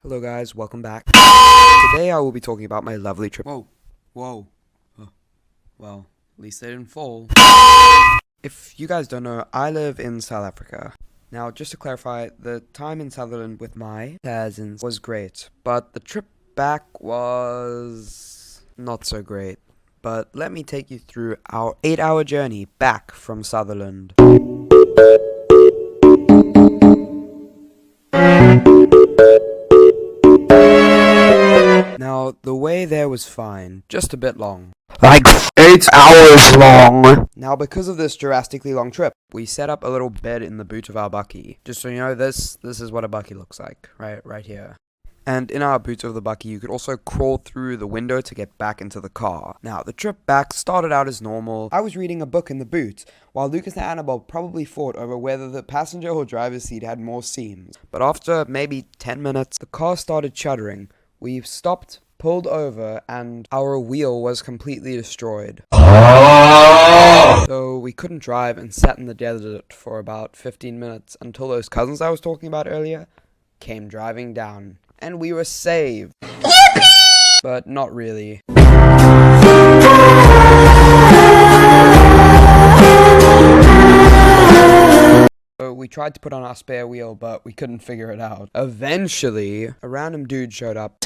Hello guys, welcome back. Today I will be talking about my lovely trip. Whoa. Well, at least they didn't fall. If you guys don't know, I live in South Africa. Now, just to clarify, the time in Sutherland with my cousins was great, but the trip back was not so great. But let me take you through our 8-hour journey back from Sutherland. Now, the way there was fine, just a bit long. Like 8 hours long. Now, because of this drastically long trip, we set up a little bed in the boot of our bucky. Just so you know, this is what a bucky looks like, right here. And in our boot of the bucky, you could also crawl through the window to get back into the car. Now, the trip back started out as normal. I was reading a book in the boot, while Lucas and Annabelle probably fought over whether the passenger or driver's seat had more seams. But after maybe 10 minutes, the car started shuddering. We stopped, pulled over, and our wheel was completely destroyed. So we couldn't drive and sat in the desert for about 15 minutes until those cousins I was talking about earlier came driving down. And we were saved. Yippee! But not really. So we tried to put on our spare wheel, but we couldn't figure it out. Eventually, a random dude showed up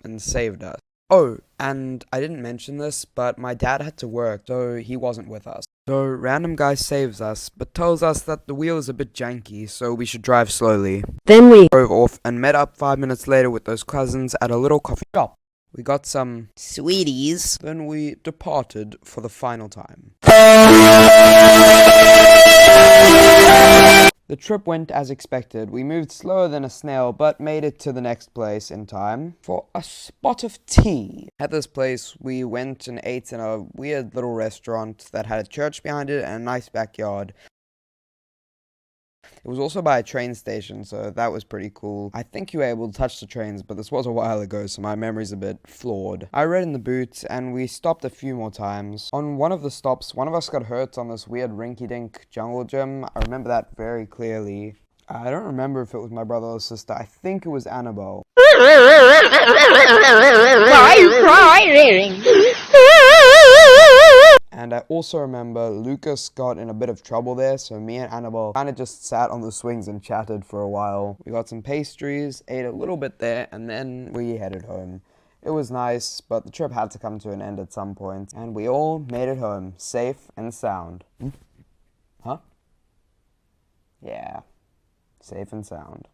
and saved us. Oh, and I didn't mention this, but my dad had to work, so he wasn't with us. So random guy saves us, but tells us that the wheel is a bit janky, so we should drive slowly. Then we Drove off and met up 5 minutes later with those cousins at a little coffee shop. We got some sweeties, then we departed for the final time. The trip went as expected. We moved slower than a snail, but made it to the next place in time for a spot of tea. At this place, we went and ate in a weird little restaurant that had a church behind it and a nice backyard. It was also by a train station, so that was pretty cool. I think you were able to touch the trains, but this was a while ago, so my memory's a bit flawed. I read in the boot, and we stopped a few more times. On one of the stops, one of us got hurt on this weird rinky-dink jungle gym. I remember that very clearly. I don't remember if it was my brother or sister. I think it was Annabelle. Why are you crying? And I also remember Lucas got in a bit of trouble there, so me and Annabelle kind of just sat on the swings and chatted for a while. We got some pastries, ate a little bit there, and then we headed home. It was nice, but the trip had to come to an end at some point, and we all made it home, safe and sound. Huh? Yeah, safe and sound.